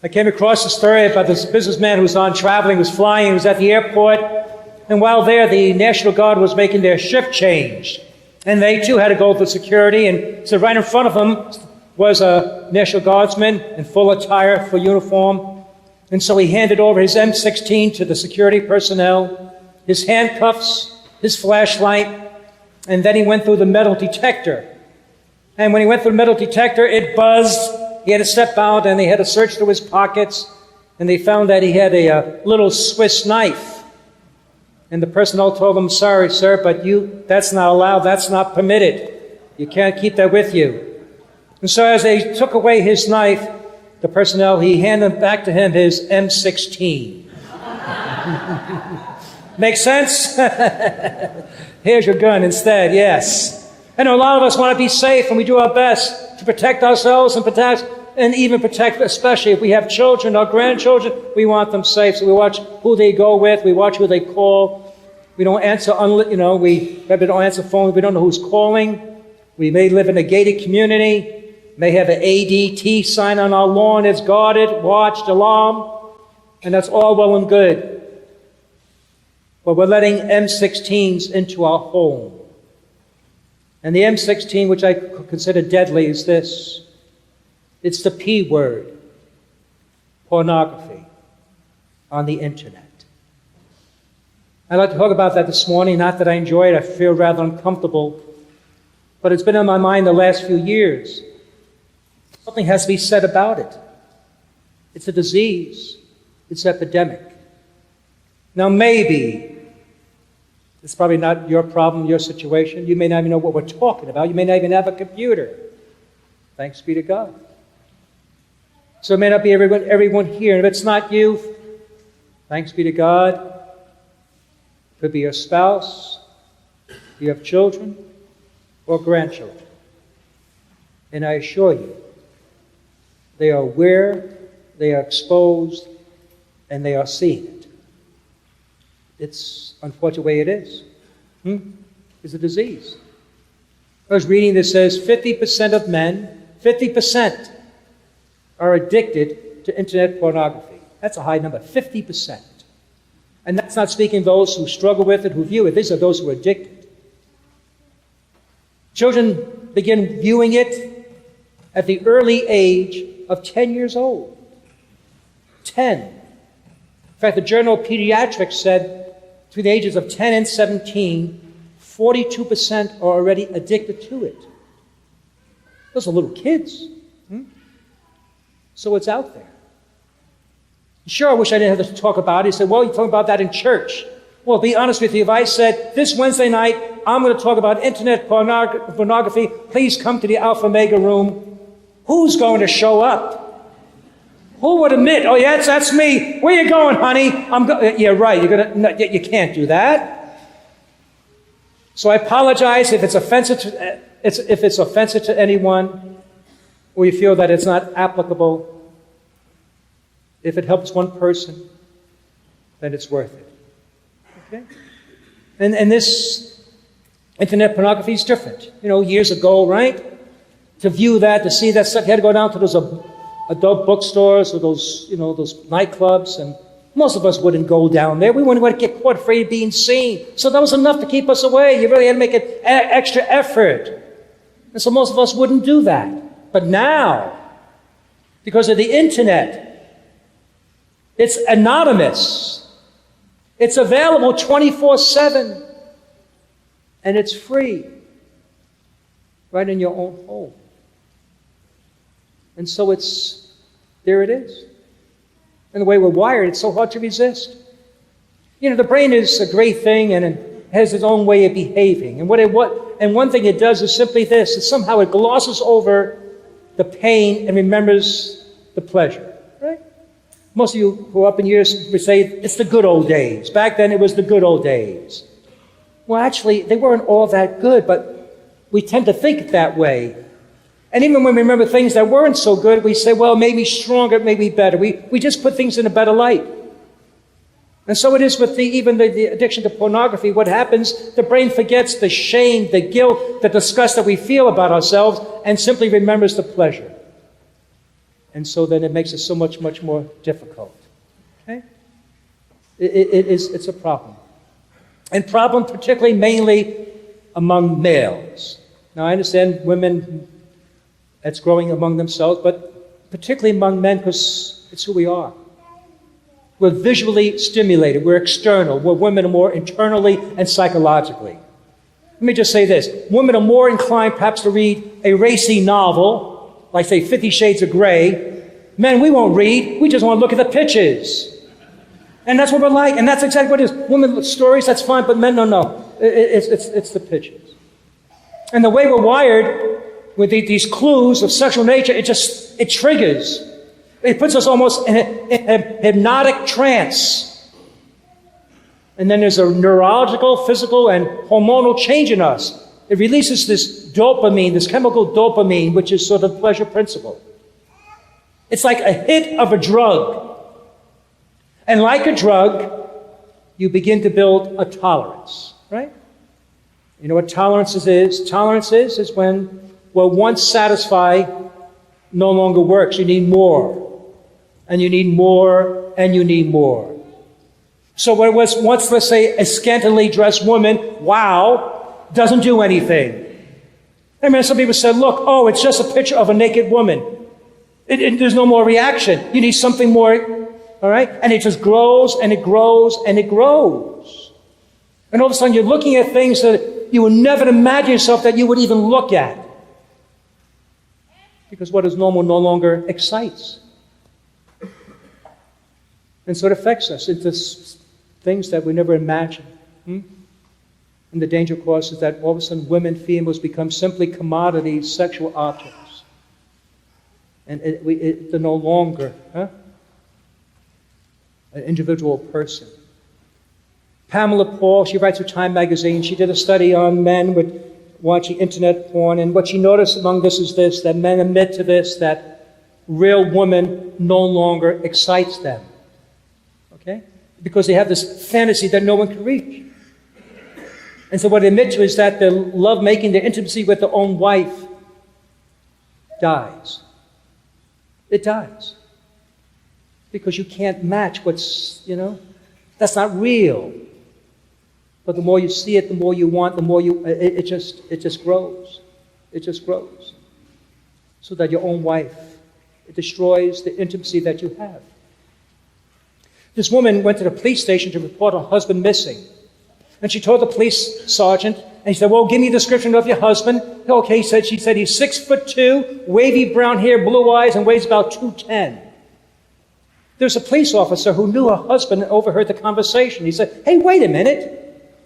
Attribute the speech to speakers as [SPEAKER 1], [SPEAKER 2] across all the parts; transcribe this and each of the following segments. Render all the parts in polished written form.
[SPEAKER 1] I came across a story about this businessman who was on traveling, was flying, he was at the airport, and while there, the National Guard was making their shift change. And they too had to go through security, and so right in front of him was a National Guardsman in full attire, full uniform. And so he handed over his M16 to the security personnel, his handcuffs, his flashlight, and then he went through the metal detector. And when he went through the metal detector, it buzzed. He had to step out, and they had to search through his pockets, and they found that he had a little Swiss knife. And the personnel told him, "Sorry, sir, but that's not allowed, that's not permitted. You can't keep that with you." And so as they took away his knife, the personnel, he handed back to him his M16. Make sense? Here's your gun instead, yes. I know a lot of us want to be safe, and we do our best to protect ourselves and even protect, especially if we have children or grandchildren, we want them safe. So we watch who they go with, we watch who they call. We don't answer, we maybe don't answer phones, we don't know who's calling. We may live in a gated community, may have an ADT sign on our lawn, it's guarded, watched, alarm, and that's all well and good. But we're letting M16s into our home. And the M16, which I consider deadly, is this. It's the P word, pornography, on the internet. I'd like to talk about that this morning, not that I enjoy it, I feel rather uncomfortable, but it's been on my mind the last few years. Something has to be said about it. It's a disease. It's an epidemic. Now maybe, it's probably not your problem, your situation. You may not even know what we're talking about. You may not even have a computer. Thanks be to God. So it may not be everyone here. And if it's not you, thanks be to God. It could be your spouse, you have children, or grandchildren. And I assure you, they are aware, they are exposed, and they are seeing it. It's unfortunate way it is. It's a disease. I was reading that says 50% of men, 50% are addicted to internet pornography. That's a high number, 50%. And that's not speaking of those who struggle with it, who view it. These are those who are addicted. Children begin viewing it at the early age of 10 years old. 10. In fact, the Journal of Pediatrics said between the ages of 10 and 17, 42% are already addicted to it. Those are little kids. So it's out there. Sure, I wish I didn't have to talk about it. He said, well, you talk about that in church. Well, to be honest with you, if I said, this Wednesday night, I'm going to talk about internet pornography, please come to the Alpha Omega room, who's going to show up? Who would admit, oh, yeah, that's me. Where you going, honey? Yeah, right, no, you can't do that. So I apologize if it's offensive to anyone, or you feel that it's not applicable. If it helps one person, then it's worth it. Okay? And this internet pornography is different. Years ago, right? To view that, to see that stuff, you had to go down to those adult bookstores or those nightclubs, and most of us wouldn't go down there. We wouldn't want to get caught afraid of being seen. So that was enough to keep us away. You really had to make an extra effort. And so most of us wouldn't do that. But now, because of the internet, it's anonymous. It's available 24/7. And it's free. Right in your own home. And so there it is. And the way we're wired, it's so hard to resist. The brain is a great thing, and it has its own way of behaving. And one thing it does is simply this, that somehow it glosses over the pain and remembers the pleasure. Most of you who are up in years would say, it's the good old days. Back then, it was the good old days. Well, actually, they weren't all that good, but we tend to think that way. And even when we remember things that weren't so good, we say, well, maybe stronger, maybe better. We just put things in a better light. And so it is with even the addiction to pornography. What happens, the brain forgets the shame, the guilt, the disgust that we feel about ourselves, and simply remembers the pleasure. And so then it makes it so much, much more difficult. Okay? It's a problem. And problem particularly mainly among males. Now I understand women, that's growing among themselves, but particularly among men because it's who we are. We're visually stimulated. We're external. Where women are more internally and psychologically. Let me just say this. Women are more inclined perhaps to read a racy novel, like say 50 Shades of Grey. Men, we won't read. We just want to look at the pictures. And that's what we're like. And that's exactly what it is. Women stories, that's fine, but men, no. It's the pictures. And the way we're wired with these clues of sexual nature, it triggers. It puts us almost in a hypnotic trance. And then there's a neurological, physical, and hormonal change in us. It releases this dopamine, this chemical dopamine, which is sort of the pleasure principle. It's like a hit of a drug. And like a drug, you begin to build a tolerance, right? You know what tolerance is? Tolerance is when what once satisfied no longer works. You need more. And you need more, and you need more. So what was once, let's say, a scantily dressed woman, wow, doesn't do anything. I remember some people said, look, it's just a picture of a naked woman. There's no more reaction. You need something more, all right? And it just grows, and it grows, and it grows. And all of a sudden you're looking at things that you would never imagine yourself that you would even look at. Because what is normal no longer excites. And so it affects us into things that we never imagined. And the danger, of course, is that all of a sudden women, females become simply commodities, sexual objects. And they're no longer an individual person. Pamela Paul, she writes for Time magazine, she did a study on men with watching internet porn, and what she noticed among this is this, that men admit to this, that real woman no longer excites them. Okay? Because they have this fantasy that no one can reach. And so what they admit to is that their love-making, their intimacy with their own wife dies. It dies. Because you can't match what's, that's not real. But the more you see it, the more you want, the more it just grows. It just grows. So that your own wife, it destroys the intimacy that you have. This woman went to the police station to report her husband missing. And she told the police sergeant, and he said, well, give me a description of your husband. Okay, she said he's 6'2", wavy brown hair, blue eyes, and weighs about 210. There's a police officer who knew her husband and overheard the conversation. He said, hey, wait a minute.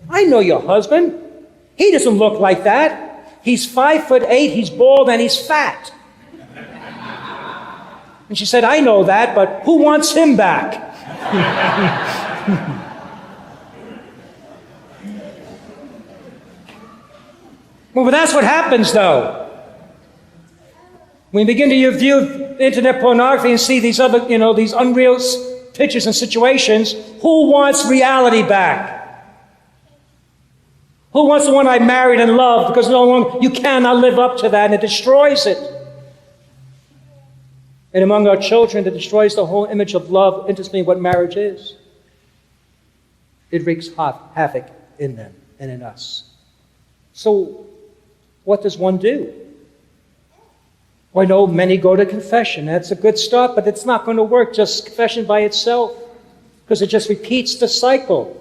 [SPEAKER 1] I know your husband. He doesn't look like that. He's 5'8", he's bald, and he's fat. And she said, I know that, but who wants him back? Well, that's what happens, though. When we begin to view internet pornography and see these other, these unreal pictures and situations, who wants reality back? Who wants the one I married and loved? Because no longer you cannot live up to that, and it destroys it. And among our children, it destroys the whole image of love, intimacy, what marriage is. It wreaks havoc in them and in us. So, what does one do? Well, I know many go to confession. That's a good start, but it's not going to work, just confession by itself, because it just repeats the cycle.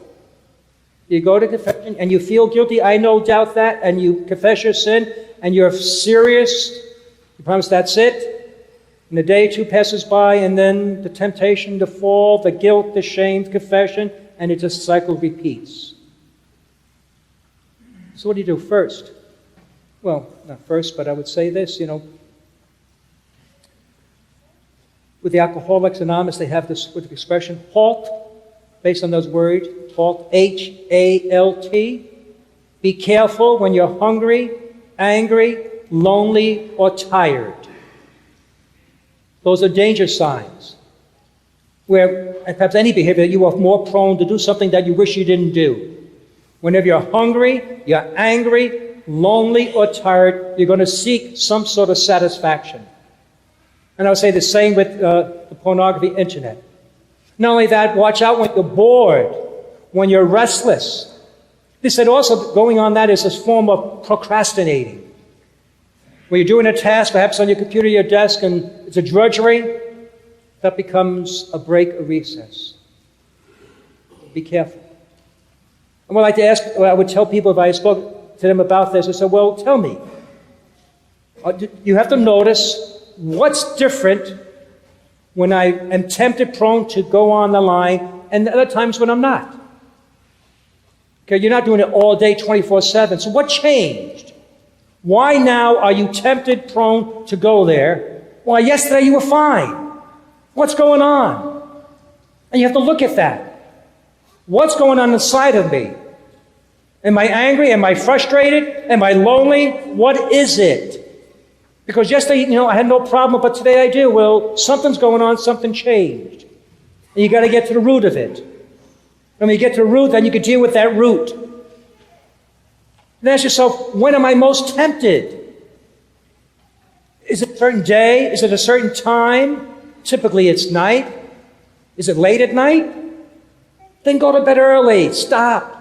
[SPEAKER 1] You go to confession and you feel guilty, I no doubt that, and you confess your sin, and you're serious. You promise that's it. And a day or two passes by, and then the temptation, the fall, the guilt, the shame, the confession, and it just cycle repeats. So what do you do first? Well, not first, but I would say this, with the Alcoholics Anonymous, they have this with the expression, HALT, based on those words, HALT, H-A-L-T. Be careful when you're hungry, angry, lonely, or tired. Those are danger signs, where perhaps any behavior, you are more prone to do something that you wish you didn't do. Whenever you're hungry, you're angry, lonely, or tired, you're going to seek some sort of satisfaction. And I would say the same with the pornography internet. Not only that, watch out when you're bored, when you're restless. They said also going on that is a form of procrastinating. When you're doing a task, perhaps on your computer, your desk, and it's a drudgery, that becomes a break, a recess. Be careful. And what I'd like to ask, I would tell people if I spoke to them about this, I said, well, tell me. You have to notice what's different when I am tempted, prone to go on the line, and other times when I'm not. Okay, you're not doing it all day, 24/7. So what changed? Why now are you tempted, prone to go there? Why, yesterday you were fine. What's going on? And you have to look at that. What's going on inside of me? Am I angry? Am I frustrated? Am I lonely? What is it? Because yesterday, I had no problem, but today I do. Well, something's going on, something changed. And you got to get to the root of it. And when you get to the root, then you can deal with that root. And ask yourself, when am I most tempted? Is it a certain day? Is it a certain time? Typically it's night. Is it late at night? Then go to bed early. Stop.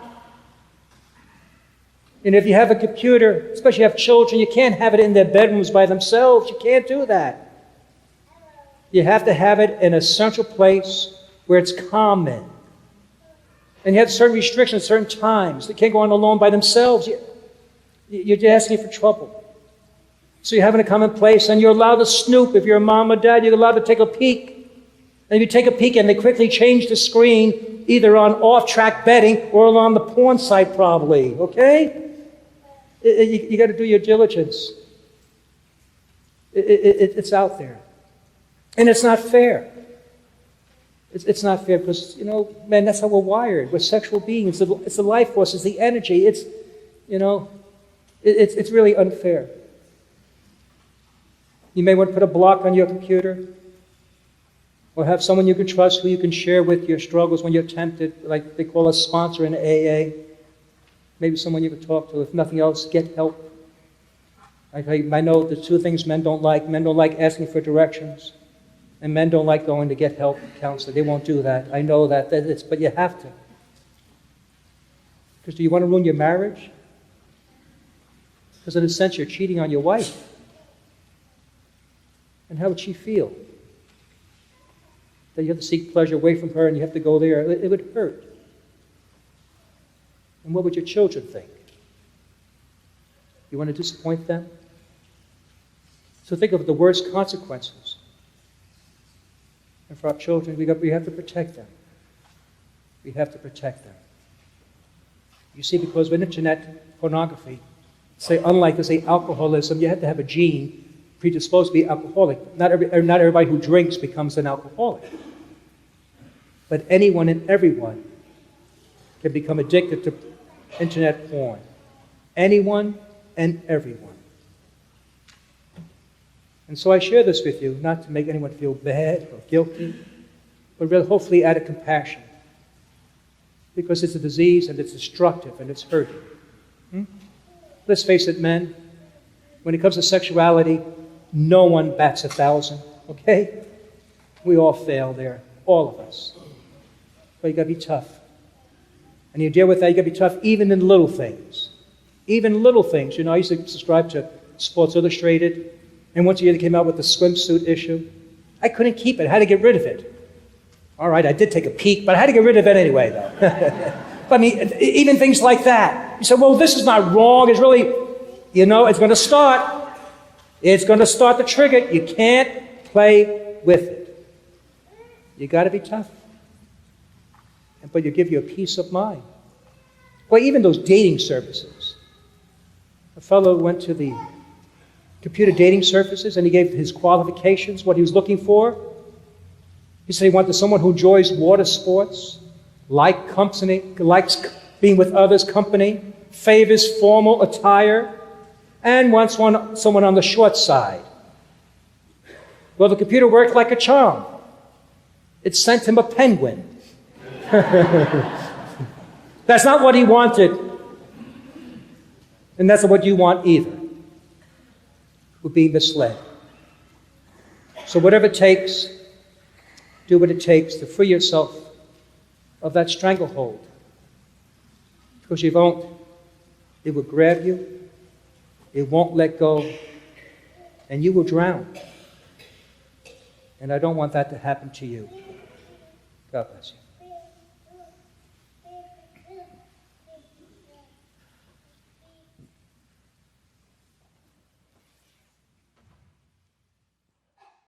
[SPEAKER 1] And if you have a computer, especially if you have children, you can't have it in their bedrooms by themselves. You can't do that. You have to have it in a central place where it's common. And you have certain restrictions, certain times. They can't go on alone by themselves. You're asking for trouble. So you have it in a common place, and you're allowed to snoop. If you're a mom or dad, you're allowed to take a peek. And if you take a peek and they quickly change the screen, either on off-track betting or on the porn site probably, okay? You got to do your diligence. It's out there. And it's not fair. It's not fair because, man, that's how we're wired. We're sexual beings. It's the life force. It's the energy. It's really unfair. You may want to put a block on your computer or have someone you can trust who you can share with your struggles when you're tempted, like they call a sponsor in AA. Maybe someone you can talk to. If nothing else, get help. I know the two things men don't like. Men don't like asking for directions. And men don't like going to get help, counselor. They won't do that. I know that. But you have to. Because do you want to ruin your marriage? Because in a sense, you're cheating on your wife. And how would she feel? That you have to seek pleasure away from her and you have to go there. It would hurt. And what would your children think? You want to disappoint them? So think of the worst consequences. And for our children, we have to protect them. We have to protect them. You see, because with internet pornography, unlike, alcoholism, you have to have a gene predisposed to be alcoholic. Not everybody who drinks becomes an alcoholic. But anyone and everyone can become addicted to internet porn. Anyone and everyone. And so I share this with you, not to make anyone feel bad or guilty, but really hopefully out of compassion. Because it's a disease and it's destructive and it's hurting. Let's face it, men. When it comes to sexuality, no one bats 1,000, okay? We all fail there, all of us. But you got to be tough. And you deal with that, you got to be tough even in little things. Even little things. I used to subscribe to Sports Illustrated, and once a year they came out with the swimsuit issue. I couldn't keep it. I had to get rid of it. All right, I did take a peek, but I had to get rid of it anyway, though. But I mean, even things like that. You say, well, this is not wrong. It's really, it's going to start. It's going to start the trigger. You can't play with it. You got to be tough. But it'll give you a peace of mind. Well, even those dating services. A fellow went to the computer dating services and he gave his qualifications, what he was looking for. He said he wanted someone who enjoys water sports, likes being with others' company, favors formal attire, and wants someone on the short side. Well, the computer worked like a charm. It sent him a penguin. That's not what he wanted. And that's not what you want either. We're being misled. So whatever it takes, do what it takes to free yourself of that stranglehold. Because you won't. It will grab you. It won't let go. And you will drown. And I don't want that to happen to you. God bless you.